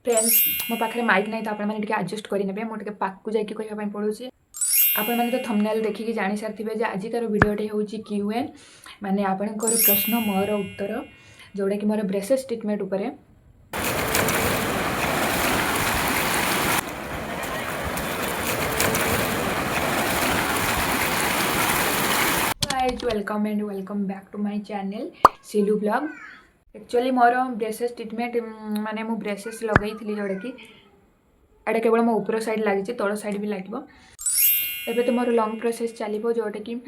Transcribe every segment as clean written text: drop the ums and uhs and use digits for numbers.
Friends मो पाखे mic नहीं तो आपने एडजस्ट करेंगे मुझे पाक जाकि कहवाई पड़ूँ आपने तो थंबनेल देखिकी जानी सारी आजिकार वीडियोटे हूँ Q&A माने आपणकर प्रश्न मोर उत्तर जोड़ा कि मोर ब्रेसेस ट्रिटमेंट उपरे guys welcome and welcome back to my channel Silu blog. Actually मोर ब्रेसेस ट्रिटमेंट माने मु ब्रेसेस लगई थी जोड़ा कि एटा केवल मो ऊपर साइड लगी तल साइड भी लगे एबे तो मोर लंग प्रोसेस चलो जोटा कि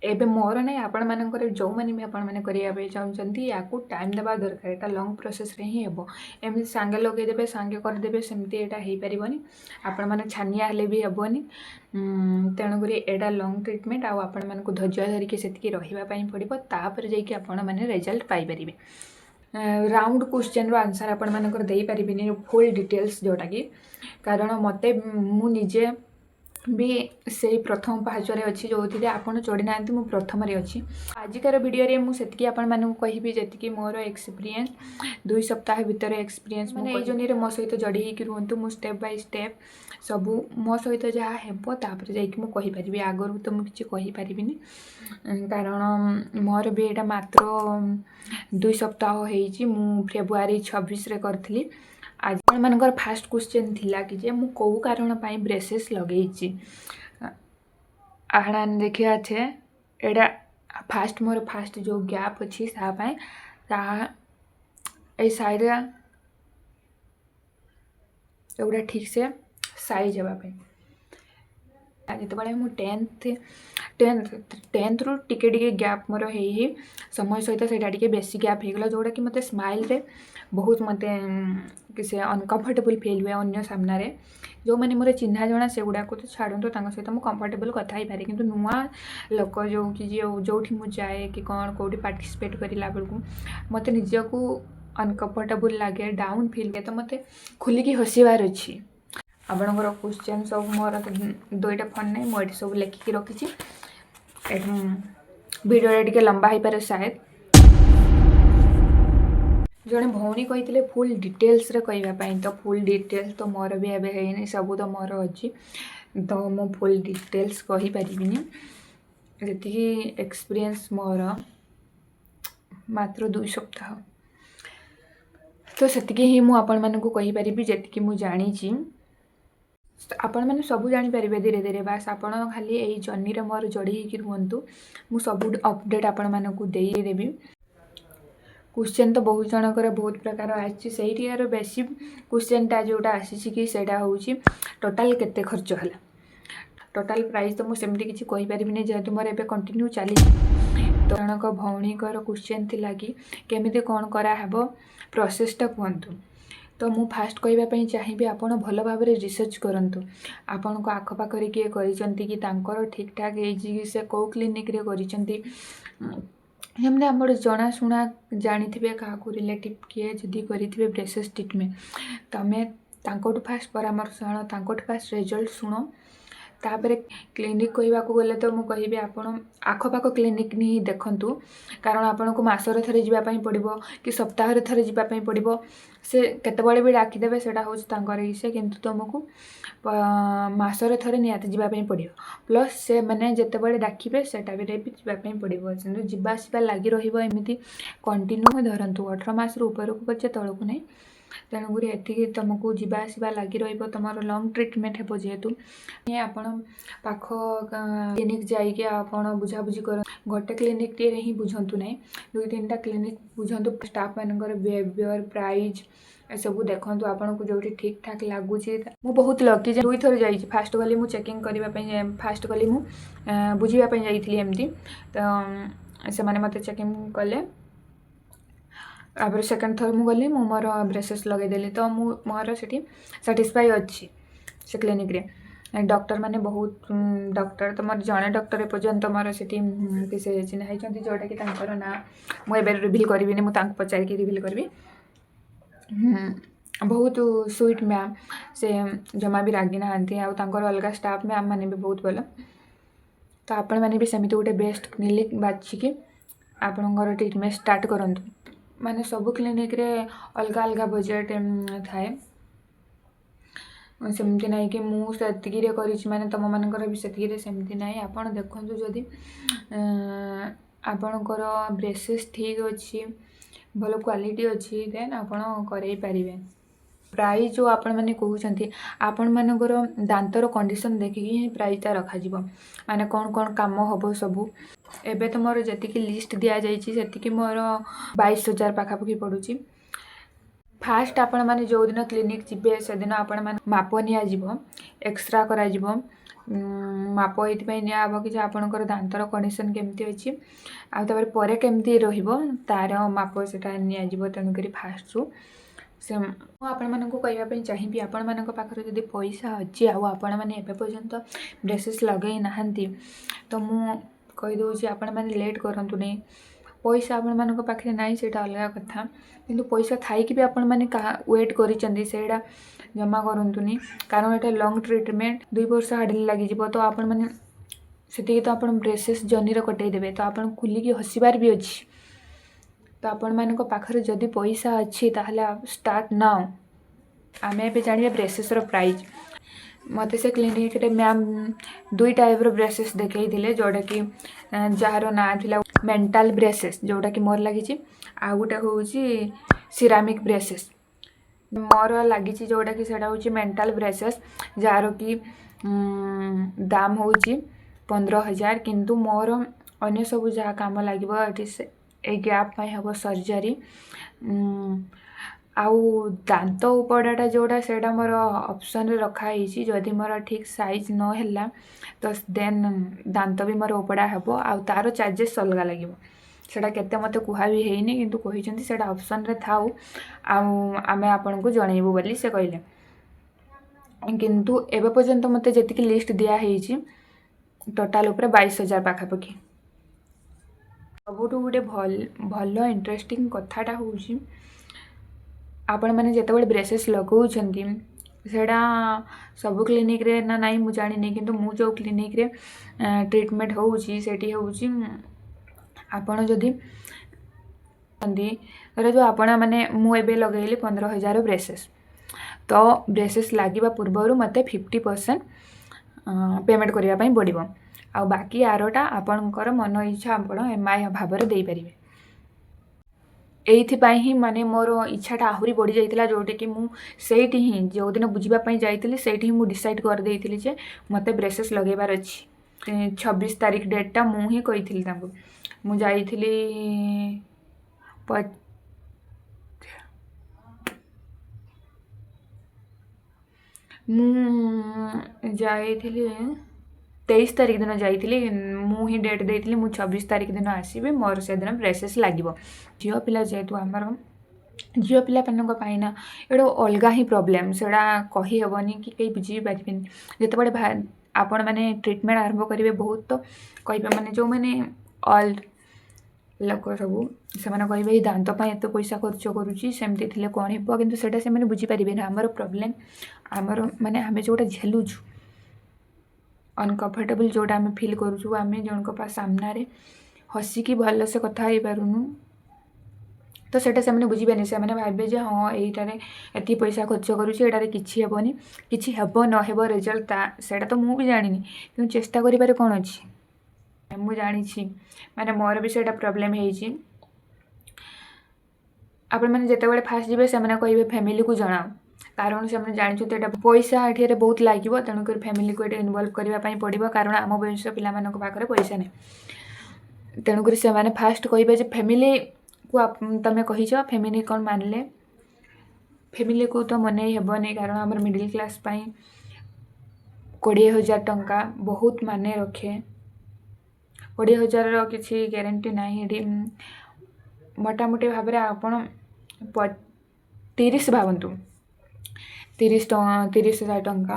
एबे मोर ना आपण मानकर जो मैंने भी आपण मैंने करने चाहते या टाइम देवा दरकार यहाँ लंग प्रोसेस रे ही हेबो एमती सांगे लगेदेवे सांगे करदेवे सेमती यहाँ हो पारनि आपण मैंने छानिया हेले भी हेबनी तेणुक एटा लंग ट्रिटमेंट आपण मानक धैर्य धरिकी से रही पड़ो तापर जाकि आपण मैंने रिजल्ट पाइपर राउंड क्वेश्चन रो आंसर आपण मानकर दे पारिबिनी फुल डिटेल्स जोटा कि कारण मते मु निजे भी से प्रथम पाहाचरे अच्छी जो थी आपड़ चढ़ी ना मु प्रथम अच्छी आजिकार वीडियो मुझे आपण मानक कहि जी मोर एक्सपीरियंस 2 सप्ताह भितर एक्सपीरियंस मैंने ये जर्नी मो सहित जड़ी होकर रुहतु मु स्टेप बाय स्टेप सबू मो सहित जहाँ हेबो तापर जाकि मु कहि परिबी आगरु तो मु किछि कहि परिबिनी कारण मोर भी एटा मात्र 2 सप्ताह होईची मु फेब्रुआरी 26 रे करथली। आज मनकर फास्ट क्वेश्चन थिला कि जे मु को कारण पाई ब्रेसेस लगेइची आहान देखिया छे एडा फास्ट मोर फास्ट जो गैप अछि सा पाई ता ए साइड एगुड़ा ठीक से साइज हेबा पाई जिते मु टेन्थ रु टिके गैप मोर है समय सहित से बेसी गैप हो गला जोड़ा कि मते स्माइल रे बहुत मते किसी अनकम्फर्टेबल फील हुए अन्य सामने जो मैंने मोर चिन्हा जना से गुड़ा को तो छाड़ू तो सहित मुझे कंफर्टेबल कथा पारे कि नुआ लोक जो कि जो जाए कि कौन कौटी पार्टिसिपेट करला बेलू मत निजक अनकम्फर्टेबल लगे डाउन फील हुए तो मत खुलिकी हसबार अच्छी आपणकर क्वेश्चन सब मोर 2टा फोन नहीं मुझे सब लिखिकी रखी वीडियो टे लंबा हो पारे शायद जड़े भौणी कही फुल डिटेल्स रे कहवाई तो फुल डिटेल्स तो मोर भी एवं है सब तो मोर अच्छी तो मु फुल डिटेल्स कही पारिबिनी जी एक्सपीरियंस मोर मात्र 2 सप्ताह तो से ही मुझे जी मु जानी आपण मैंने सब जापर धीरे धीरे बास आपण खाली यही जर्नी रे मोर जड़ी होकर रुहतु मु सब अपडेट आपण मानक देदेवी। क्वेश्चन तो बहुत जनकर बहुत प्रकार आर बेसी क्वेश्चनटा जोटा आसी कि सेटा हूँ टोटाल केते खर्च है टोटाल प्राइस तो मुझे किसी कहीपरि जेहेतु मोर एबे कंटिन्यू चली तो जनक भौणीकर क्वेश्चन थिला कि केमिति कौन कराहब प्रोसेसटा कहतु तो मु फास्ट कहवाई चाहिए आप भल भाव रिसर्च करूँ आपण को आखपाखे किए कर ठीक ठाक से कौ क्लिनिक रे करिसेंती हमने आम जनाशुना जानी थे क्या रिलेटिव किए जदि करेंगे ब्रेसेस ट्रिटमेंट तमें फास्ट परामर्श आण फास्ट रिजल्ट शुण तापर क्लिनिक कहवाक गले तो मुझे कहि आपण आखपाख क्लिनिक ही देखु कारण आपन को मसरे थे जावाई पड़ो कि सप्ताह थे जावाई पड़ो से केतबले भी डाकिदेवे से इसे किंतु तुमको मसरे थे निहाती जावाई पड़ो प्लस से मैंने जितेबाला डाकिबे सेटा भी जावाई पड़ो जावासवा लगी रही कंटिन्यू धरतु 18 मास ऊपर को पचे तौक नहीं तेणुक ये तुमको जावासवा लगी तुम लंग ट्रिटमेंट हे जेहेतु आप पाख क्लिनिक जाइए आप बुझाबुझी कर गोटे क्लिनिक टे ही बुझंतु ना 2-3टा क्लिनिक बुझंतु स्टाफ मानकर बिहेवियर प्राइस सब देखु आपन को जो ठीक ठाक लगुच मु बहुत लकी 2 थर जा फास्ट गली मु चेकिंग करने फास्ट गली मु बुझापी जाइली एमती तो से मत चेकिंग कले सेकेंड थर मुझे मोर ब्रेसेस लगेदेली तो मोर से साटिस्फाई अच्छी से क्लिनिक रे डॉक्टर माने बहुत डॉक्टर तो मोर जड़े डॉक्टर एपर्यंत मोर से किसी चिन्ह जोटा कि ना मुझे रिविल करी मुझे पचारिकी रिविल करी बहुत स्वीट मैम से जमा भी रागी ना अलग स्टाफ मैम मैंने भी बहुत भल तो आपण मैंने भी सेमती गोटे बेस्ट क्लिनिक बाछिकी आपणकर ट्रिटमेंट स्टार्ट करूँ। माने सब क्लिनिक रे अलग अलग बजेट थाए सेमती ना कि मुझे करी माने तुम मानकर भी से सेमती ना आपण देखु जदि आपणकर ब्रेसेस ठीक अच्छी भल क्वालिटी अच्छी देन आपण करे प्राइस जो आपण मैंने कहते आपण मानकर दांतर कंडीशन देखिकी ही प्राइसटा रखा माने कौन कौन काम हम सबू एबे तो मोर जी लिस्ट दि जाती मोर 22,000 पाखापाखि पड़ुची। फास्ट आपण माने जो दिन क्लिनिक जीवे से दिन आपण माने माप निया एक्सरा करा माप ये निब कि आपणकर दांतर कंडीशन केमती अच्छी आपर केमती तार माप से तेणुक फास्ट रू से आपण मानक कहवाई चाहिए आपण मान पाखे जदि पैसा अच्छी आपण मैंने पर्यंत ब्रेसेस लगे ना तो मु कहीदे आपण मैंने लेट करूँ नहीं पैसा आपण मान पाखे ना से अलग कथा किंतु पैसा थी भी आपण मैंने वेट कर जमा करूँ कारण ये लंग ट्रिटमेंट 2 वर्ष हार्डली लगी तो आपण मैंने से तो आप ब्रेसेस जर्नी कटेदेवे तो आप खुलिकी हसबार भी अच्छी तो आपण मानक पाखरे जदि पैसा अच्छी ताहले स्टार्ट नाउ आम ए जानिए ब्रेसेसर प्राइस मत से क्लिनिक रे मैम 2 टाइप ब्रेसेस देखते जोटा कि जार ना थिला मेंटल ब्रेसेस जोटा कि मोर लगी आ गोटे हूँ सिरामिक ब्रेसेस मोर लगी जोटा कि सेटा हूँ मेंटल ब्रेसेस जार कि दाम हूँ 15,000 किंतु मोर अन्य सब जहाँ काम लगे ए गैप हम सर्जरी आउ दांत उपड़ाटा जोड़ा सेटा मोर ऑप्शन रे रखाई जदि मोर ठीक साइज न हैला तो देन दांत भी मोर उपड़ा हेबो आउ तार चार्जेस अलग लगे सेटा केते मते कुहा भी हेइनी किंतु कहिसेंती सेटा ऑप्शन रे थाउ आमे आपन को जणैबो बोली से कहले किंतु एबे पर्यंत मते जेतिकी लिस्ट दिया हेइची टोटल ऊपर 22,000 पाखापाखि सबुठू गोटे भल इंटरेस्टिंग कथाटा हूँ आपण मैंने जिते ब्रेसेस लगाउछंती सेटा सब क्लिनिक रे ना नहीं मु जानी किंतु मु जो क्लिनिक रे ट्रीटमेंट होउची सेठी होउची आपण जदि जो आपण मैंने मु एबे लगेली 15,000 ब्रेसेस तो ब्रेसेस लागिबा पूर्व मते 50% पेमेंट करिया पई पड़िबो आ बाकी आरोटा आपणकर मन इच्छा आपण एमआई भाव में देपारे एइथिपाई ही माने मोर इच्छाटा आहुरी बढ़ी जाइतिला जोटे कि मु सेठी ही जो दिन बुझीबा जाइतिली सेठी मु डिसाइड कर देइतिली जे मते ब्रेसेस लगेबार अछि 26 तारीख डेटटा मु ही कहिथिली तांको मु जाइतिली मु जाइतिली 23 तारीख दिन जाइतिली मु ही डेट देइतिली मु 26 तारीख दिन आसीबे मोर से दिन ब्रेसेस लागिबो झियो पिला जेतु हमर झियो पिला पनक पाइना एडो अलगा ही प्रॉब्लम सेडा कहि हेबनी कि कई बुझी पारिबेन जते बडे आपण माने ट्रीटमेंट आरंभ करिवे बहुत तो कहिबे माने जो माने ऑल लोक सब से माने कहिबे दांत पय एत पैसा खर्च करूची सेमति थिले कोन हेबो किंतु सेडा से माने बुझी पारिबेन हमर प्रॉब्लम हमर माने हमें जोटा झेलुछु अनकम्फर्टेबल जोटा आम फिल करूँ आम जन पास सामने हसिकी भल से कथा हो पारूनु तो सेटा से मैंने बुझे से मैंने भावे जे हाँ यहीटार एति पैसा खर्च करुँचे किसी हेबनी किसी हेब नहेब रिजल्ट से तो मुझे जानी कि चेष्टा करें कौन अच्छी मुझे जानी माने मोर भी सेटा प्रॉब्लम है आपण मैंने जिते फास्ट जी से कहे फैमिली को जनाओ कारण से जानी पैसा ये बहुत लगे तेणुक फैमिली को ये इनवल्व करने पड़ो कारण आम बयस पाखे पैसा नहीं तेणुक से फास्ट कहे फैमिली को तुम कहीच फैमिली कौन मानले फैमिली को तो मन हेबनी कारण आम मिडिल क्लास 20,000 टंका बहुत माने रखे 20,000 किसी ग्यारंटी ना मोटामोटी भाव में आपड़ 30 भावतु 30,000 टंका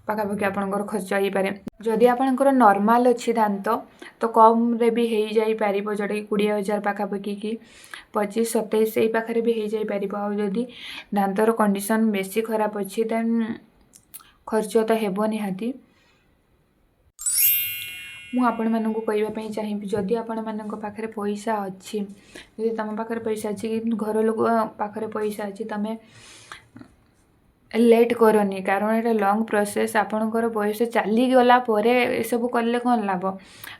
पाखापाखि आपंकर खर्च हो पारे जदि आपंकर नॉर्मल अच्छी दांत तो कम रे भी हो जाई पारिबो जोटा कि 20,000 पाखापाखि कि 25-27 यही पाखे भी हो जाई पारिबो आ जदि दांतर कंडीशन बेसी खराब अच्छी देन खर्च तो हेबो निहाती ମୁଁ ଆପଣମାନଙ୍କୁ କହିବା ପାଇଁ ଚାହିଁବି, ଯଦି ଆପଣମାନଙ୍କ ପାଖରେ ପଇସା ଅଛି, ଯଦି ତୁମ ପାଖରେ ପଇସା ଅଛି କିନ୍ତୁ ଘର ଲୋକ ପାଖରେ ପଇସା ଅଛି, ତୁମେ ଲେଟ୍ କରନି, କାରଣ ଏଇଟା ଲଙ୍ଗ୍ ପ୍ରୋସେସ୍। ଆପଣଙ୍କର ବୟସ ଚାଲିଗଲା ପରେ ଏସବୁ କଲେ କ'ଣ ଲାଭ?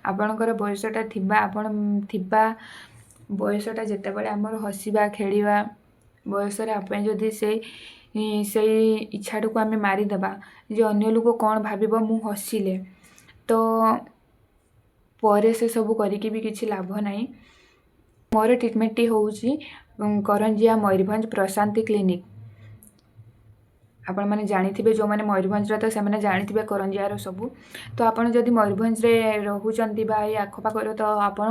ଆପଣଙ୍କର ବୟସଟା ଥିବା ବୟସଟା ଯେତେବେଳେ ଆମର ହସିବା ଖେଳିବା ବୟସରେ ଆମେ ଯଦି ସେଇ ଇଚ୍ଛାଟାକୁ ଆମେ ମାରିଦେବା ଯେ ଅନ୍ୟ ଲୋକ କ'ଣ ଭାବିବ ମୁଁ ହସିଲେ, ତ ପରେ ସେସବୁ କରିକି ବି କିଛି ଲାଭ ନାହିଁ। ମୋର ଟ୍ରିଟମେଣ୍ଟଟି ହେଉଛି କରଞ୍ଜିଆ ମୟୂରଭଞ୍ଜ ପ୍ରଶାନ୍ତି କ୍ଲିନିକ୍। ଆପଣମାନେ ଜାଣିଥିବେ, ଯେଉଁମାନେ ମୟୂରଭଞ୍ଜର ତ ସେମାନେ ଜାଣିଥିବେ କରଞ୍ଜିଆର ସବୁ। ତ ଆପଣ ଯଦି ମୟୂରଭଞ୍ଜରେ ରହୁଛନ୍ତି ବା ଏଇ ଆଖପାଖରେ, ତ ଆପଣ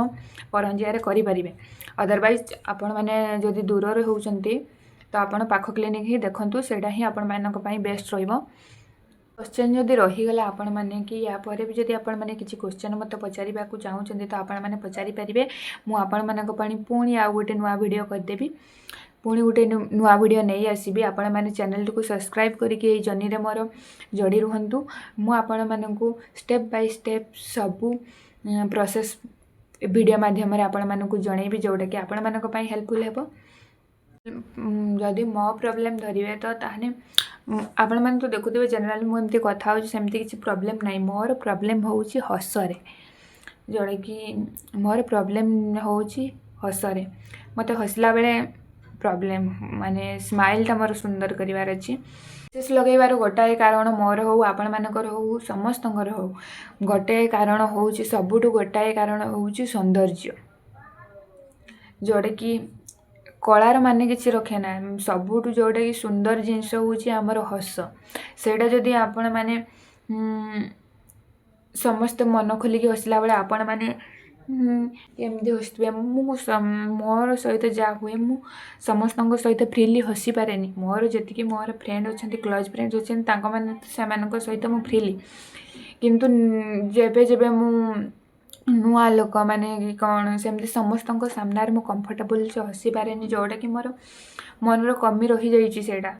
କରଞ୍ଜିଆରେ କରିପାରିବେ। ଅଦରୱାଇଜ୍ ଆପଣମାନେ ଯଦି ଦୂରରେ ହେଉଛନ୍ତି ତ ଆପଣ ପାଖ କ୍ଲିନିକ୍ ହିଁ ଦେଖନ୍ତୁ, ସେଇଟା ହିଁ ଆପଣମାନଙ୍କ ପାଇଁ ବେଷ୍ଟ ରହିବ। କ୍ୱେଶ୍ଚନ୍ ଯଦି ରହିଗଲା ଆପଣମାନେ କି ୟା ପରେ ବି ଯଦି ଆପଣମାନେ କିଛି କ୍ୱେଶ୍ଚନ୍ ମୋତେ ପଚାରିବାକୁ ଚାହୁଁଛନ୍ତି ତ ଆପଣମାନେ ପଚାରିପାରିବେ। ମୁଁ ଆପଣମାନଙ୍କ ପାଇଁ ପୁଣି ଆଉ ଗୋଟେ ନୂଆ ଭିଡ଼ିଓ କରିଦେବି, ପୁଣି ଗୋଟେ ନୂଆ ଭିଡ଼ିଓ ନେଇ ଆସିବି। ଆପଣମାନେ ଚ୍ୟାନେଲଟିକୁ ସବସ୍କ୍ରାଇବ୍ କରିକି ଏଇ ଜର୍ଣ୍ଣିରେ ମୋର ଯୋଡ଼ି ରୁହନ୍ତୁ। ମୁଁ ଆପଣମାନଙ୍କୁ ଷ୍ଟେପ୍ ବାଇ ଷ୍ଟେପ୍ ସବୁ ପ୍ରୋସେସ୍ ଭିଡ଼ିଓ ମାଧ୍ୟମରେ ଆପଣମାନଙ୍କୁ ଜଣେଇବି, ଯେଉଁଟାକି ଆପଣମାନଙ୍କ ପାଇଁ ହେଲ୍ପଫୁଲ୍ ହେବ। ଯଦି ମୋ ପ୍ରୋବ୍ଲେମ୍ ଧରିବେ ତ ତାହେଲେ ଆପଣମାନେ ତ ଦେଖୁଥିବେ ଜେନେରାଲି ମୁଁ ଏମିତି କଥା ହେଉଛି, ସେମିତି କିଛି ପ୍ରୋବ୍ଲେମ୍ ନାହିଁ। ମୋର ପ୍ରୋବ୍ଲେମ୍ ହେଉଛି ହସରେ, ଯେଉଁଟାକି ମୋର ପ୍ରୋବ୍ଲେମ୍ ହେଉଛି ହସରେ। ମୋତେ ହସିଲା ବେଳେ ପ୍ରୋବ୍ଲେମ୍ ମାନେ ସ୍ମାଇଲ୍ଟା ମୋର ସୁନ୍ଦର କରିବାର ଅଛି। ଫେସ୍ ଲଗାଇବାର ଗୋଟାଏ କାରଣ ମୋର ହେଉ ଆପଣମାନଙ୍କର ହେଉ ସମସ୍ତଙ୍କର ହେଉ, ଗୋଟାଏ କାରଣ ହେଉଛି, ସବୁଠୁ ଗୋଟାଏ କାରଣ ହେଉଛି ସୌନ୍ଦର୍ଯ୍ୟ, ଯେଉଁଟାକି କଳାର ମାନେ କିଛି ରଖେ ନା। ସବୁଠୁ ଯେଉଁଟାକି ସୁନ୍ଦର ଜିନିଷ ହେଉଛି ଆମର ହସ। ସେଇଟା ଯଦି ଆପଣମାନେ ସମସ୍ତେ ମନ ଖୋଲିକି ହସିଲା ବେଳେ ଆପଣମାନେ ଏମିତି ହସୁଥିବେ, ମୋର ସହିତ ଯାହା ହୁଏ ମୁଁ ସମସ୍ତଙ୍କ ସହିତ ଫ୍ରିଲି ହସିପାରେନି। ମୋର ଫ୍ରେଣ୍ଡ ଅଛନ୍ତି, କ୍ଲୋଜ୍ ଫ୍ରେଣ୍ଡ ଅଛନ୍ତି, ସେମାନଙ୍କ ସହିତ ମୁଁ ଫ୍ରିଲି, କିନ୍ତୁ ଯେବେ ମୁଁ ନୂଆ ଲୋକମାନେ କି କ'ଣ ସେମିତି ସମସ୍ତଙ୍କ ସାମ୍ନାରେ ମୁଁ କମ୍ଫର୍ଟେବୁଲ୍ରେ ହସିପାରେନି, ଯେଉଁଟାକି ମୋର ମନର କମି ରହିଯାଇଛି। ସେଇଟା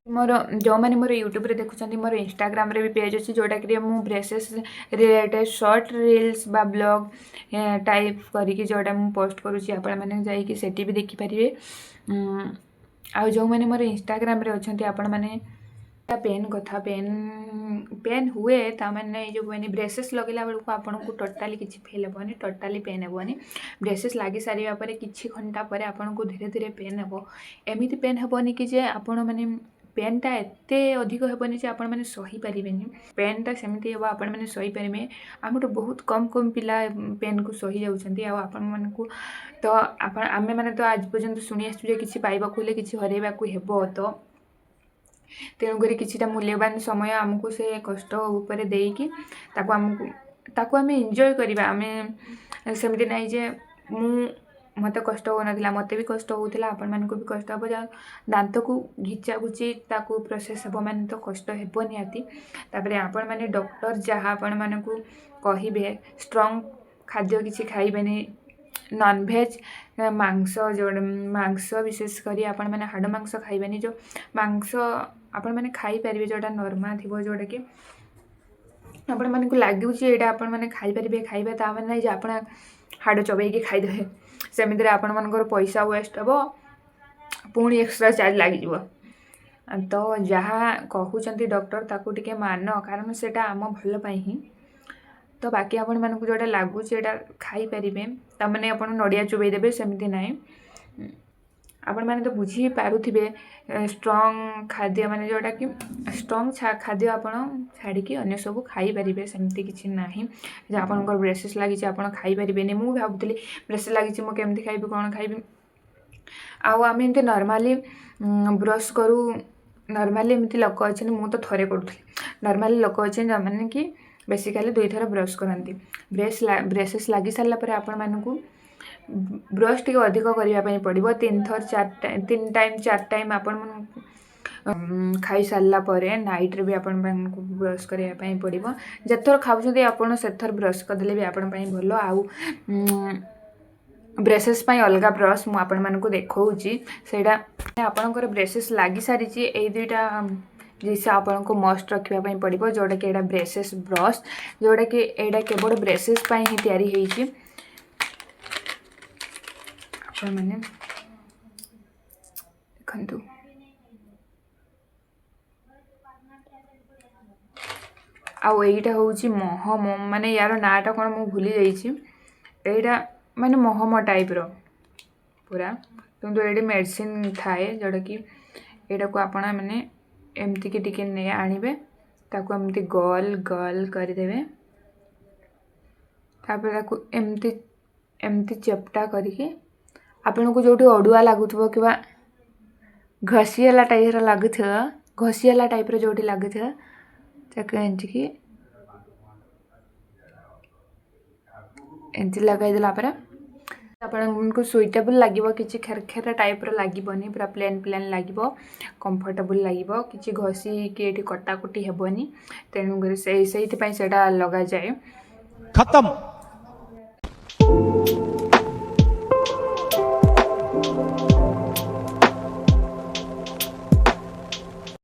ଯେଉଁମାନେ ମୋର ୟୁଟ୍ୟୁବରେ ଦେଖୁଛନ୍ତି, ମୋର ଇନଷ୍ଟାଗ୍ରାମରେ ବି ପେଜ୍ ଅଛି, ଯେଉଁଟାକି ମୁଁ ବ୍ରେସେସ୍ ରିଲେଟେଡ୍ ସର୍ଟ ରିଲ୍ସ ବା ବ୍ଲଗ୍ ଟାଇପ୍ କରିକି ଯେଉଁଟା ମୁଁ ପୋଷ୍ଟ କରୁଛି, ଆପଣମାନେ ଯାଇକି ସେଠି ବି ଦେଖିପାରିବେ। ଆଉ ଯେଉଁମାନେ ମୋର ଇନଷ୍ଟାଗ୍ରାମରେ ଅଛନ୍ତି, ଆପଣମାନେ ପେନ୍ କଥା ପେନ୍ ହୁଏ, ତାମାନେ ଏଇ ଯେଉଁ ବ୍ରେସେସ୍ ଲଗାଇଲା ବେଳକୁ ଆପଣଙ୍କୁ ଟୋଟାଲି କିଛି ଫିଲ୍ ହେବନି, ଟୋଟାଲି ପେନ୍ ହେବନି। ବ୍ରେସେସ୍ ଲାଗି ସାରିବା ପରେ କିଛି ଘଣ୍ଟା ପରେ ଆପଣଙ୍କୁ ଧୀରେ ଧୀରେ ପେନ୍ ହେବ। ଏମିତି ପେନ୍ ହେବନି କି ଯେ ଆପଣମାନେ ପେନ୍ଟା ଏତେ ଅଧିକ ହେବନି ଯେ ଆପଣମାନେ ସହିପାରିବେନି। ପେନ୍ଟା ସେମିତି ହେବ ଆପଣମାନେ ସହିପାରିବେ। ଆମଠୁ ବହୁତ କମ୍ ପିଲା ପେନ୍କୁ ସହି ଯାଉଛନ୍ତି। ଆଉ ଆପଣମାନଙ୍କୁ ତ ଆମେମାନେ ତ ଆଜି ପର୍ଯ୍ୟନ୍ତ ଶୁଣି ଆସିଛୁ ଯେ କିଛି ପାଇବାକୁ ହେଲେ କିଛି ହରାଇବାକୁ ହେବ। ତ ତେଣୁକରି କିଛିଟା ମୂଲ୍ୟବାନ ସମୟ ଆମକୁ ସେ କଷ୍ଟ ଉପରେ ଦେଇକି ତାକୁ ଆମେ ଏନ୍ଜୟ କରିବା। ଆମେ ସେମିତି ନାହିଁ ଯେ ମୋତେ କଷ୍ଟ ହେଉନଥିଲା, ମୋତେ ବି କଷ୍ଟ ହେଉଥିଲା, ଆପଣମାନଙ୍କୁ ବି କଷ୍ଟ ହେବ। ଦାନ୍ତକୁ ଘିଚା ଘୁଚି ତାକୁ ପ୍ରୋସେସ୍ ହେବ ମାନେ ତ କଷ୍ଟ ହେବ ନିହାତି। ତାପରେ ଆପଣମାନେ ଡକ୍ଟର ଯାହା ଆପଣମାନଙ୍କୁ କହିବେ, ଷ୍ଟ୍ରଙ୍ଗ ଖାଦ୍ୟ କିଛି ଖାଇବେନି, ନନଭେଜ୍ ମାଂସ ବିଶେଷ କରି ଆପଣମାନେ ହାଡ଼ ମାଂସ ଖାଇବେନି। ଯେଉଁ ମାଂସ ଆପଣମାନେ ଖାଇପାରିବେ ଯେଉଁଟା ନର୍ମାଲ୍ ଥିବ, ଯେଉଁଟାକି ଆପଣମାନଙ୍କୁ ଲାଗୁଛି ଏଇଟା ଆପଣମାନେ ଖାଇପାରିବେ, ଖାଇବେ ତା'ମାନେ ନାହିଁ ଯେ ଆପଣ ହାଡ଼ ଚୋବେଇକି ଖାଇଦେବେ। ସେମିତିରେ ଆପଣମାନଙ୍କର ପଇସା ୱେଷ୍ଟ ହେବ, ପୁଣି ଏକ୍ସଟ୍ରା ଚାର୍ଜ ଲାଗିଯିବ। ତ ଯାହା କହୁଛନ୍ତି ଡକ୍ଟର ତାକୁ ଟିକେ ମାନ, କାରଣ ସେଇଟା ଆମ ଭଲ ପାଇଁ ହିଁ। ତ ବାକି ଆପଣମାନଙ୍କୁ ଯେଉଁଟା ଲାଗୁଛି ଏଇଟା ଖାଇପାରିବେ, ତା'ମାନେ ଆପଣ ନଡ଼ିଆ ଚୋବେଇ ଦେବେ, ସେମିତି ନାହିଁ। ଆପଣମାନେ ତ ବୁଝିପାରୁଥିବେ ଷ୍ଟ୍ରଙ୍ଗ ଖାଦ୍ୟ ମାନେ ଯେଉଁଟାକି ଷ୍ଟ୍ରଙ୍ଗ ଖାଦ୍ୟ ଆପଣ ଛାଡ଼ିକି ଅନ୍ୟ ସବୁ ଖାଇପାରିବେ, ସେମିତି କିଛି ନାହିଁ ଯେ ଆପଣଙ୍କର ବ୍ରେସେସ୍ ଲାଗିଛି ଆପଣ ଖାଇପାରିବେନି। ମୁଁ ଭାବୁଥିଲି ବ୍ରେସେସ୍ ଲାଗିଛି ମୁଁ କେମିତି ଖାଇବି, କ'ଣ ଖାଇବି। ଆଉ ଆମେ ଏମିତି ନର୍ମାଲି ବ୍ରସ୍ କରୁ, ନର୍ମାଲି ଏମିତି ଲୋକ ଅଛନ୍ତି, ମୁଁ ତ ଥରେ କରୁଥିଲି। ନର୍ମାଲି ଲୋକ ଅଛନ୍ତି ଯେଉଁମାନେ କି ବେସିକାଲି 2 ଥର ବ୍ରସ୍ କରନ୍ତି। ବ୍ରେସେସ୍ ଲାଗି ସାରିଲା ପରେ ଆପଣମାନଙ୍କୁ ବ୍ରସ୍ ଟିକେ ଅଧିକ କରିବା ପାଇଁ ପଡ଼ିବ। 3 ଟାଇମ୍ 4 ଟାଇମ୍ ଆପଣମାନଙ୍କୁ ଖାଇସାରିଲା ପରେ ନାଇଟ୍ରେ ବି ଆପଣମାନଙ୍କୁ ବ୍ରସ୍ କରିବା ପାଇଁ ପଡ଼ିବ। ଯେତେଥର ଖାଉଛନ୍ତି ଆପଣ ସେଥର ବ୍ରସ୍ କରିଦେଲେ ବି ଆପଣ ପାଇଁ ଭଲ। ଆଉ ବ୍ରେସେସ୍ ପାଇଁ ଅଲଗା ବ୍ରସ୍ ମୁଁ ଆପଣମାନଙ୍କୁ ଦେଖାଉଛି। ସେଇଟା ଆପଣଙ୍କର ବ୍ରେସେସ୍ ଲାଗିସାରିଛି, ଏଇ जिस आपको मस्ट रखापी पड़ो जोटा कि ब्रेसेस ब्रश जोटा कि यहाँ केवल ब्रेसेस ही तैयारी होती मैंने देखु आउ एटा हूँ महम माने यार नाटा कौन मुझे भूली जाइए माने महम टाइप रो पूरा किंतु ये मेडिसिन थाए जोटा कि यहाँ को आपण मैंने एमती कि टिके नहीं आणवे ताको एमती गोल गोल करदे तापर एमती एमती चेप्टा करके आपन को जो अड़ुआ लगुव कि घसीला टाइप लगुथ घसीला टाइप जो लगुथ एमती लगेदेला आपको सुइटेबल लगे कि खेरखेर टाइप लगे पूरा प्लेन प्लेन लगे कंफर्टेबल लगे कि घसी कि कटाकटी हेबनी तेणुक से लगा जाए खत्म।